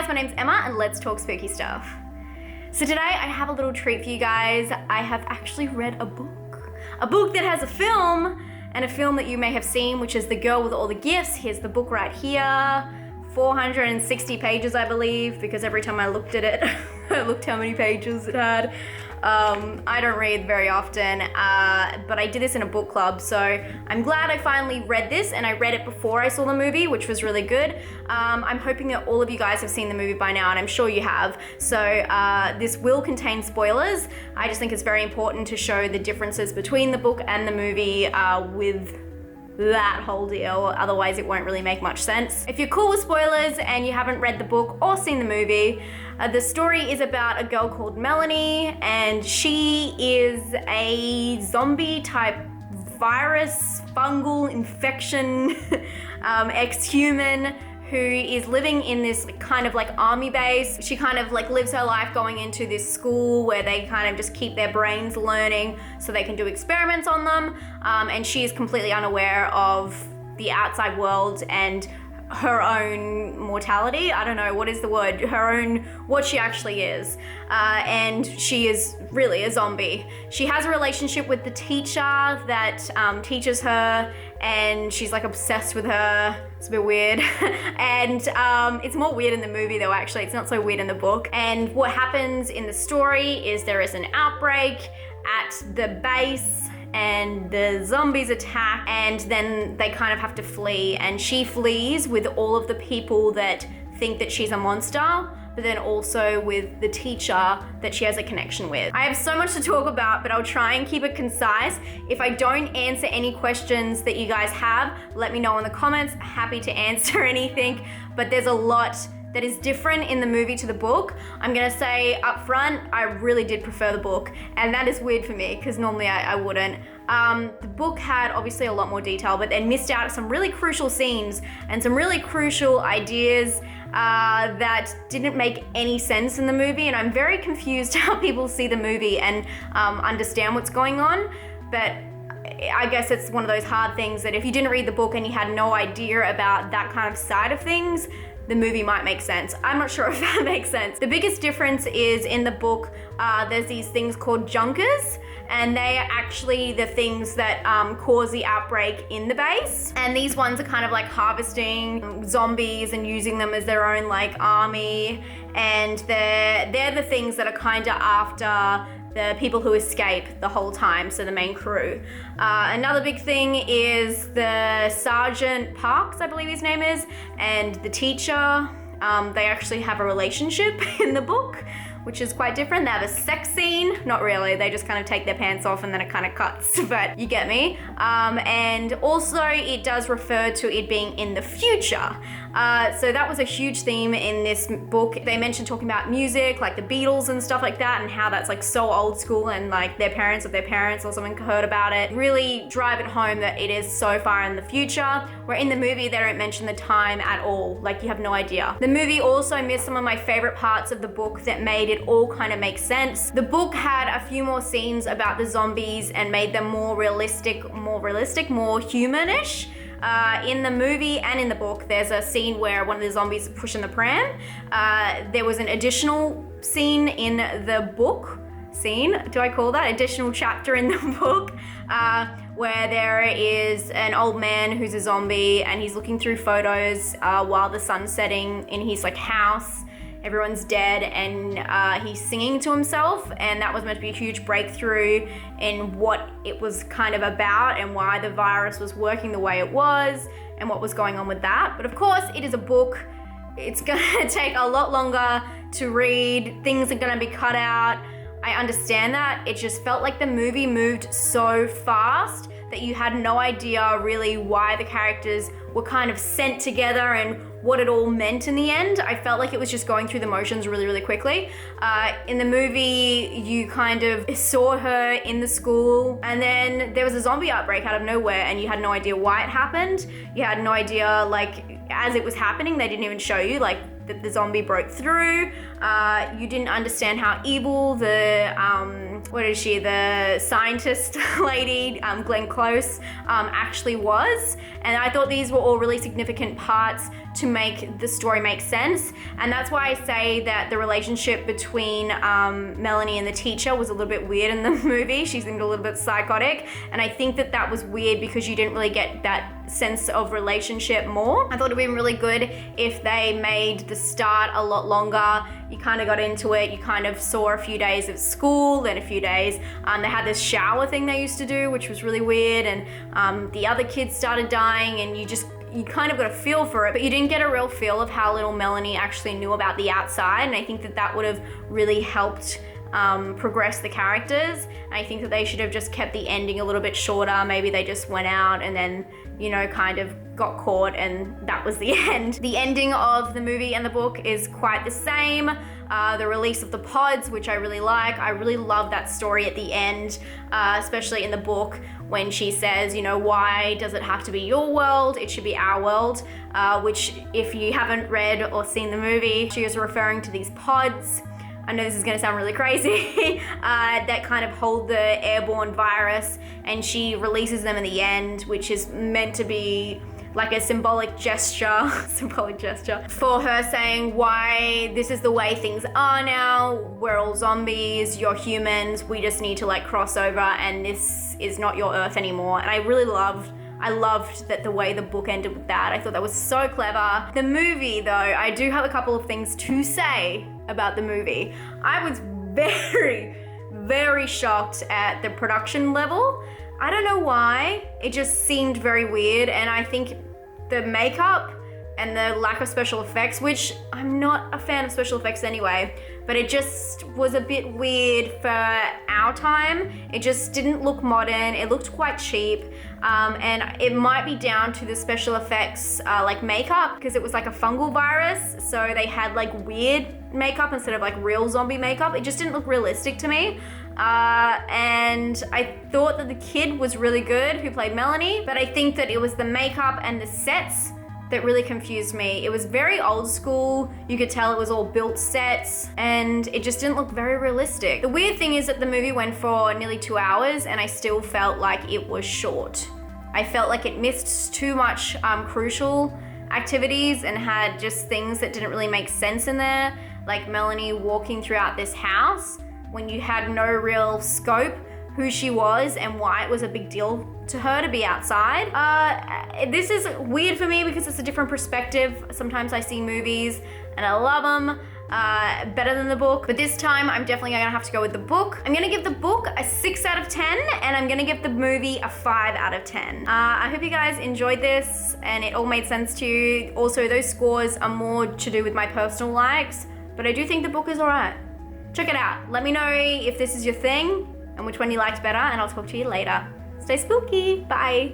guys, my name's Emma and let's talk spooky stuff. So today I have a little treat for you guys. I have actually read a book that has a film, and a film that you may have seen, which is The Girl with All the Gifts. Here's the book right here. 460 pages, I believe, because every time I looked at it, I looked how many pages it had. I don't read very often, but I did this in a book club, so I'm glad I finally read this, and I read it before I saw the movie, which was really good. I'm hoping that all of you guys have seen the movie by now, and I'm sure you have. So this will contain spoilers. I just think it's very important to show the differences between the book and the movie with that whole deal, otherwise it won't really make much sense. If you're cool with spoilers and you haven't read the book or seen the movie, the story is about a girl called Melanie, and she is a zombie type virus, fungal infection, ex-human who is living in this kind of like army base. She kind of like lives her life going into this school where they kind of just keep their brains learning so they can do experiments on them. And she is completely unaware of the outside world and her own mortality. I don't know, what is the word? What she actually is. And she is really a zombie. She has a relationship with the teacher that teaches her, and she's like obsessed with her. It's a bit weird. And it's more weird in the movie though, actually. It's not so weird in the book. And what happens in the story is there is an outbreak at the base, and the zombies attack, and then they kind of have to flee, and she flees with all of the people that think that she's a monster, but then also with the teacher that she has a connection with. I have so much to talk about, but I'll try and keep it concise. If I don't answer any questions that you guys have, let me know in the comments. Happy to answer anything, but there's a lot that is different in the movie to the book. I'm gonna say up front, I really did prefer the book, and that is weird for me because normally I wouldn't. The book had obviously a lot more detail, but they missed out some really crucial scenes and some really crucial ideas that didn't make any sense in the movie, and I'm very confused how people see the movie and understand what's going on. But I guess it's one of those hard things that if you didn't read the book and you had no idea about that kind of side of things, the movie might make sense. I'm not sure if that makes sense. The biggest difference is in the book, there's these things called junkers, and they are actually the things that cause the outbreak in the base. And these ones are kind of like harvesting zombies and using them as their own like army. And they're the things that are kind of after the people who escape the whole time, so the main crew. Another big thing is the Sergeant Parks, I believe his name is, and the teacher. They actually have a relationship in the book, which is quite different. They have a sex scene. Not really, they just kind of take their pants off and then it kind of cuts, but you get me. And also it does refer to it being in the future. So that was a huge theme in this book. They mentioned talking about music, like the Beatles and stuff like that, and how that's like so old school, and like their parents of their parents or something heard about it. Really drive it home that it is so far in the future, where in the movie they don't mention the time at all. Like you have no idea. The movie also missed some of my favorite parts of the book that made it all kind of make sense. The book had a few more scenes about the zombies and made them more realistic, more humanish. In the movie and in the book, there's a scene where one of the zombies is pushing the pram. There was an additional scene in the book. Do I call that? Additional chapter in the book, where there is an old man who's a zombie, and he's looking through photos while the sun's setting in his like house. Everyone's dead, and he's singing to himself, and that was meant to be a huge breakthrough in what it was kind of about and why the virus was working the way it was and what was going on with that. But of course, it is a book. It's gonna take a lot longer to read. Things are gonna be cut out. I understand that. It just felt like the movie moved so fast that you had no idea really why the characters were kind of sent together and what it all meant in the end. I felt like it was just going through the motions really, really quickly. In the movie, you kind of saw her in the school, and then there was a zombie outbreak out of nowhere, and you had no idea why it happened. You had no idea, like, as it was happening, they didn't even show you, like, that the zombie broke through. You didn't understand how evil the, the scientist lady, Glenn Close, actually was. And I thought these were all really significant parts to make the story make sense. And that's why I say that the relationship between Melanie and the teacher was a little bit weird in the movie. She seemed a little bit psychotic. And I think that that was weird because you didn't really get that sense of relationship more. I thought it'd been really good if they made the start a lot longer. You kind of got into it, you kind of saw a few days of school, then a few days. They had this shower thing they used to do, which was really weird, and the other kids started dying, and you kind of got a feel for it, but you didn't get a real feel of how little Melanie actually knew about the outside, and I think that that would have really helped progress the characters. And I think that they should have just kept the ending a little bit shorter. Maybe they just went out and then, kind of got caught and that was the end. The ending of the movie and the book is quite the same. The release of the pods, which I really like. I really love that story at the end, especially in the book when she says, why does it have to be your world? It should be our world, which if you haven't read or seen the movie, she is referring to these pods. I know this is gonna sound really crazy, that kind of hold the airborne virus, and she releases them in the end, which is meant to be like a symbolic gesture for her saying why this is the way things are now. We're all zombies, you're humans, we just need to cross over, and this is not your Earth anymore. And I loved that the way the book ended with that. I thought that was so clever. The movie though, I do have a couple of things to say about the movie. I was very, very shocked at the production level. I don't know why, it just seemed very weird, and I think the makeup and the lack of special effects, which I'm not a fan of special effects anyway, but it just was a bit weird for our time. It just didn't look modern, it looked quite cheap, and it might be down to the special effects makeup, because it was like a fungal virus, so they had weird makeup instead of real zombie makeup. It just didn't look realistic to me. And I thought that the kid was really good who played Melanie, but I think that it was the makeup and the sets that really confused me. It was very old school. You could tell it was all built sets, and it just didn't look very realistic. The weird thing is that the movie went for nearly 2 hours, and I still felt like it was short. I felt like it missed too much crucial activities and had just things that didn't really make sense in there, like Melanie walking throughout this house when you had no real scope who she was and why it was a big deal to her to be outside. This is weird for me because it's a different perspective. Sometimes I see movies and I love them better than the book, but this time I'm definitely gonna have to go with the book. I'm gonna give the book a 6 out of 10, and I'm gonna give the movie a 5 out of 10. I hope you guys enjoyed this and it all made sense to you. Also, those scores are more to do with my personal likes, but I do think the book is alright. Check it out. Let me know if this is your thing and which one you liked better, and I'll talk to you later. Stay spooky. Bye.